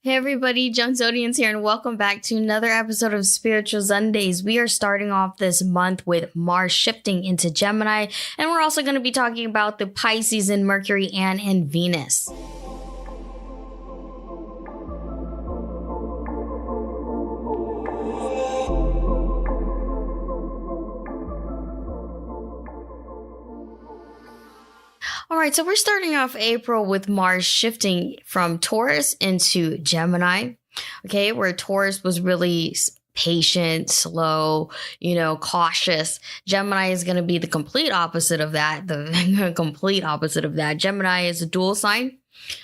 Hey everybody, Joan Zodianz here, and welcome back to another episode of Spiritual Zundayz. We are starting off this month with Mars shifting into Gemini, and we're also going to be talking about the Pisces in Mercury and in Venus. All right, so we're starting off April with Mars shifting from Taurus into Gemini, okay, where Taurus was really patient, slow, cautious. Gemini is going to be the complete opposite of that, Gemini is a dual sign,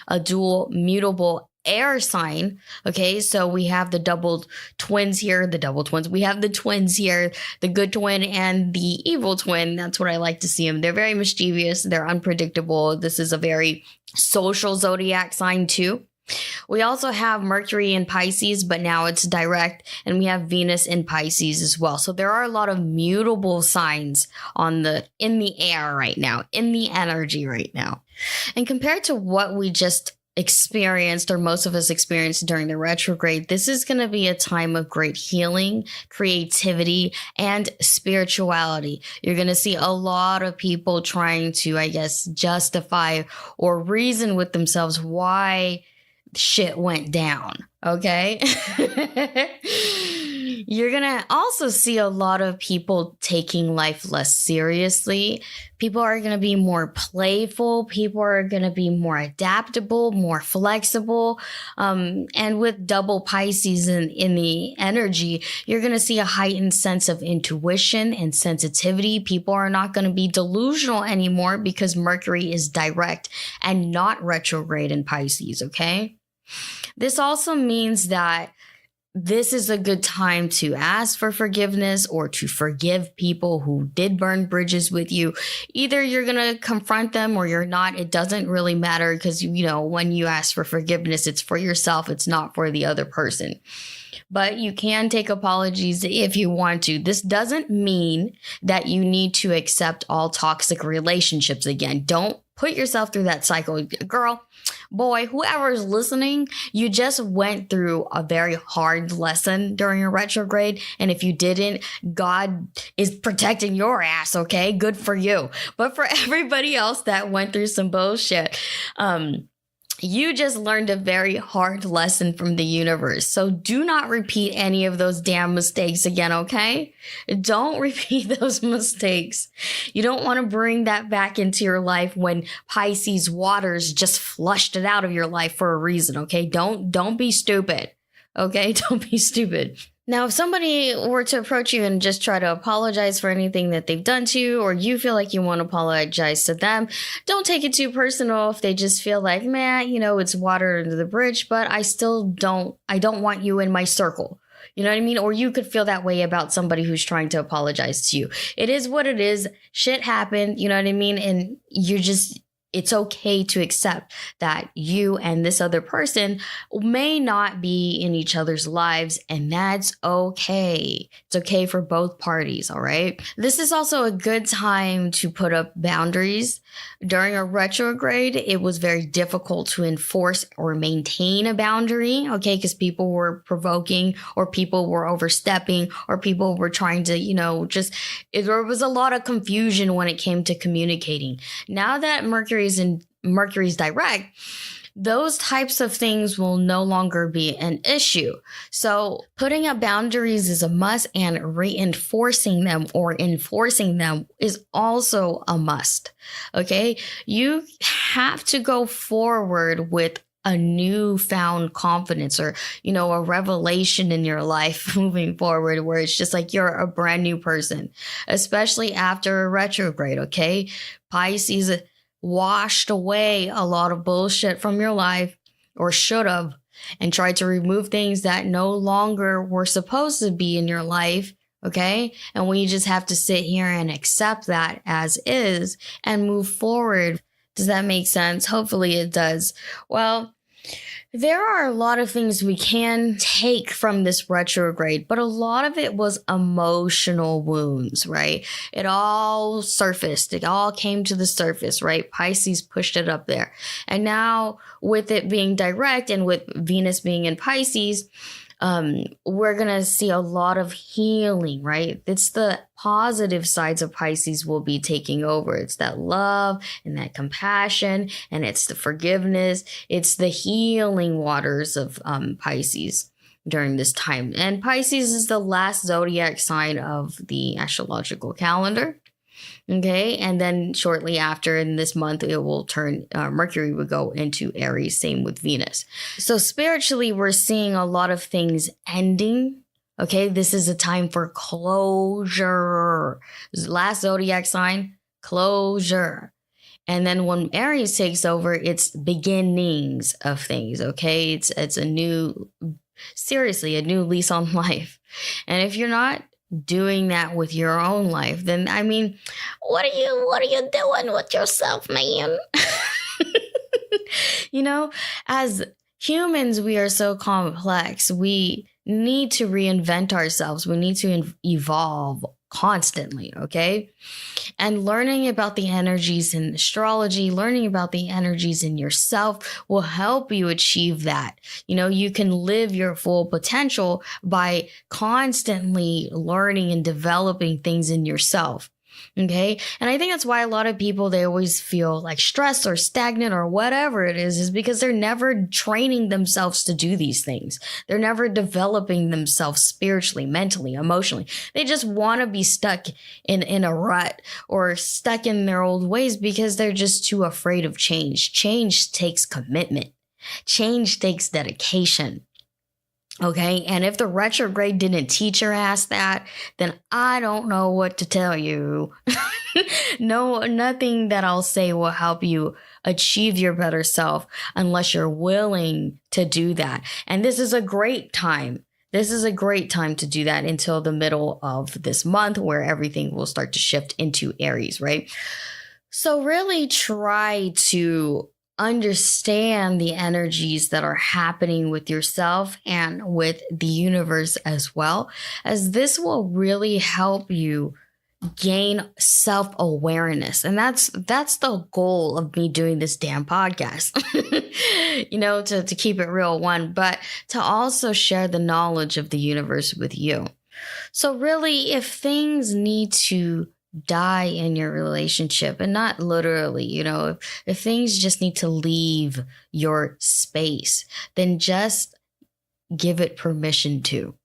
a dual mutable air sign. Okay, so we have the double twins here, we have the twins here, the good twin and the evil twin. That's what I like to see them. They're very mischievous, they're unpredictable. This is a very social zodiac sign too. We also have Mercury in Pisces, but now it's direct, and we have Venus in Pisces as well. So there are a lot of mutable signs in the air right now, in the energy right now. And compared to what we just experienced, or most of us experienced during the retrograde, this is going to be a time of great healing, creativity, and spirituality. You're going to see a lot of people trying to, justify or reason with themselves why shit went down. Okay. You're going to also see a lot of people taking life less seriously. People are going to be more playful. People are going to be more adaptable, more flexible. And with double Pisces in the energy, you're going to see a heightened sense of intuition and sensitivity. People are not going to be delusional anymore because Mercury is direct and not retrograde in Pisces. Okay. This also means that this is a good time to ask for forgiveness or to forgive people who did burn bridges with you. Either you're going to confront them or you're not. It doesn't really matter because, when you ask for forgiveness, it's for yourself. It's not for the other person. But you can take apologies if you want to. This doesn't mean that you need to accept all toxic relationships again. Don't put yourself through that cycle. Girl, boy, whoever's listening, you just went through a very hard lesson during a retrograde. And if you didn't, God is protecting your ass, okay? Good for you. But for everybody else that went through some bullshit, you just learned a very hard lesson from the universe. So do not repeat any of those damn mistakes again, okay? Don't repeat those mistakes. You don't want to bring that back into your life when Pisces waters just flushed it out of your life for a reason, okay? Don't be stupid, okay? Don't be stupid. Now, if somebody were to approach you and just try to apologize for anything that they've done to you, or you feel like you want to apologize to them, don't take it too personal if they just feel like, man, it's water under the bridge, but I don't want you in my circle. You know what I mean? Or you could feel that way about somebody who's trying to apologize to you. It is what it is. Shit happened. You know what I mean? And it's okay to accept that you and this other person may not be in each other's lives, and that's okay. It's okay for both parties, all right? This is also a good time to put up boundaries. During a retrograde, it was very difficult to enforce or maintain a boundary, okay? Because people were provoking, or people were overstepping, or people were trying to, there was a lot of confusion when it came to communicating. Now that Mercury's direct, those types of things will no longer be an issue. So putting up boundaries is a must, and reinforcing them or enforcing them is also a must. Okay. You have to go forward with a newfound confidence, or, a revelation in your life moving forward, where it's just like you're a brand new person, especially after a retrograde. Okay. Pisces washed away a lot of bullshit from your life, or should have, and tried to remove things that no longer were supposed to be in your life. Okay. And we just have to sit here and accept that as is and move forward. Does that make sense? Hopefully it does. Well, There are a lot of things we can take from this retrograde, but a lot of it was emotional wounds, right? It all surfaced. It all came to the surface, right? Pisces pushed it up there. And now with it being direct and with Venus being in Pisces, we're going to see a lot of healing, right? It's the positive sides of Pisces will be taking over. It's that love and that compassion, and it's the forgiveness. It's the healing waters of Pisces during this time. And Pisces is the last zodiac sign of the astrological calendar. Okay. And then shortly after in this month, it will turn, Mercury would go into Aries, same with Venus. So spiritually, we're seeing a lot of things ending. Okay. This is a time for closure. Last zodiac sign, closure. And then when Aries takes over, it's beginnings of things. Okay. It's a new, seriously, a new lease on life. And if you're not doing that with your own life, then I mean, what are you doing with yourself, man? You know, as humans, we are so complex. We need to reinvent ourselves. We need to evolve constantly, okay? And learning about the energies in astrology, learning about the energies in yourself will help you achieve that. You know, you can live your full potential by constantly learning and developing things in yourself. Okay. And I think that's why a lot of people, they always feel like stressed or stagnant or whatever it is because they're never training themselves to do these things. They're never developing themselves spiritually, mentally, emotionally. They just want to be stuck in a rut or stuck in their old ways because they're just too afraid of change. Change takes commitment. Change takes dedication. Okay. And if the retrograde didn't teach your ass that, then I don't know what to tell you. No, nothing that I'll say will help you achieve your better self unless you're willing to do that. And this is a great time. This is a great time to do that until the middle of this month where everything will start to shift into Aries, right? So really try to understand the energies that are happening with yourself and with the universe as well, as this will really help you gain self-awareness. And that's the goal of me doing this damn podcast, you know, to keep it real, one, but to also share the knowledge of the universe with you. So really, if things need to die in your relationship, and not literally, you know, if things just need to leave your space, then just give it permission to.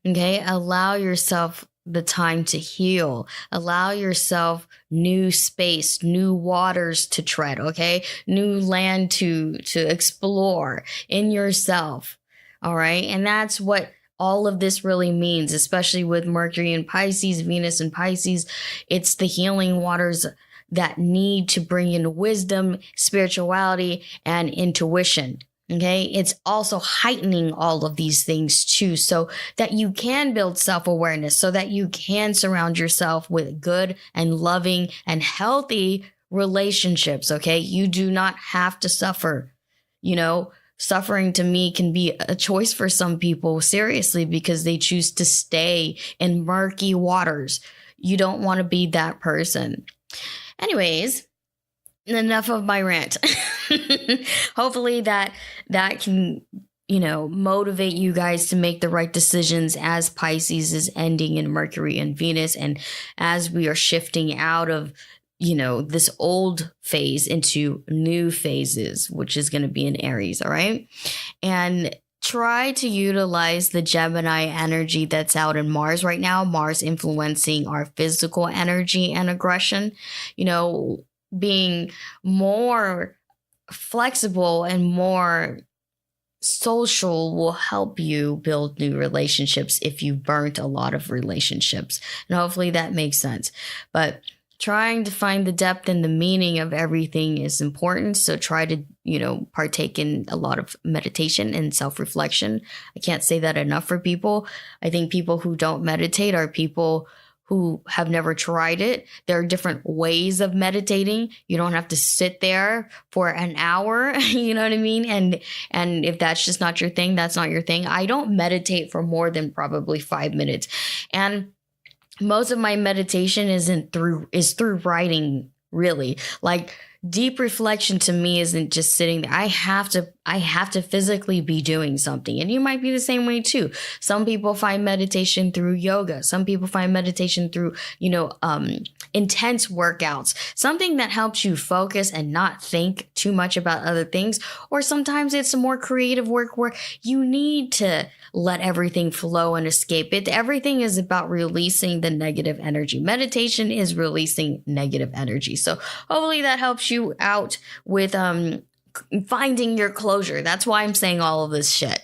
Okay. Allow yourself the time to heal. Allow yourself new space, new waters to tread. Okay. New land to explore in yourself. All right. And that's what all of this really means, especially with Mercury in Pisces, Venus in Pisces. It's the healing waters that need to bring in wisdom, spirituality, and intuition. Okay. It's also heightening all of these things too, so that you can build self-awareness, so that you can surround yourself with good and loving and healthy relationships. Okay. You do not have to suffer, you know. Suffering to me can be a choice for some people, seriously, because they choose to stay in murky waters. You don't want to be that person. Anyways, enough of my rant. Hopefully that can, you know, motivate you guys to make the right decisions as Pisces is ending in Mercury and Venus, and as we are shifting out of, you know, this old phase into new phases, which is going to be in Aries. All right. And try to utilize the Gemini energy that's out in Mars right now. Mars influencing our physical energy and aggression, you know, being more flexible and more social will help you build new relationships if you burnt a lot of relationships. And hopefully that makes sense. But trying to find the depth and the meaning of everything is important. So try to, you know, partake in a lot of meditation and self-reflection. I can't say that enough for people. I think people who don't meditate are people who have never tried it. There are different ways of meditating. You don't have to sit there for an hour, you know what I mean? And if that's just not your thing, that's not your thing. I don't meditate for more than probably 5 minutes. And most of my meditation is through writing, really. Like, deep reflection to me isn't just sitting there. I have to physically be doing something. And you might be the same way too. Some people find meditation through yoga. Some people find meditation through, intense workouts, something that helps you focus and not think too much about other things. Or sometimes it's a more creative work where you need to let everything flow and escape it. Everything is about releasing the negative energy. Meditation is releasing negative energy. So hopefully that helps you out with finding your closure. That's why I'm saying all of this shit.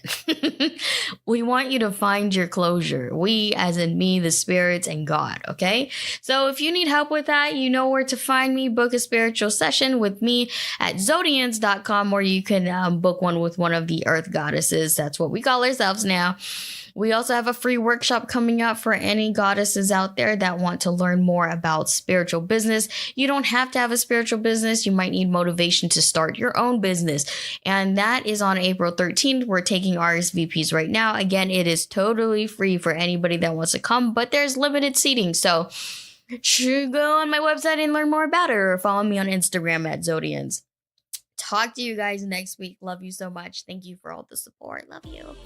We want you to find your closure. We, as in me, the spirits, and God. Okay. So if you need help with that, you know where to find me. Book a spiritual session with me at Zodianz.com, or you can book one with one of the earth goddesses. That's what we call ourselves now. We also have a free workshop coming up for any goddesses out there that want to learn more about spiritual business. You don't have to have a spiritual business. You might need motivation to start your own business. And that is on April 13th. We're taking RSVPs right now. Again, it is totally free for anybody that wants to come, but there's limited seating. So go on my website and learn more about it, or follow me on Instagram at Zodianz. Talk to you guys next week. Love you so much. Thank you for all the support. Love you.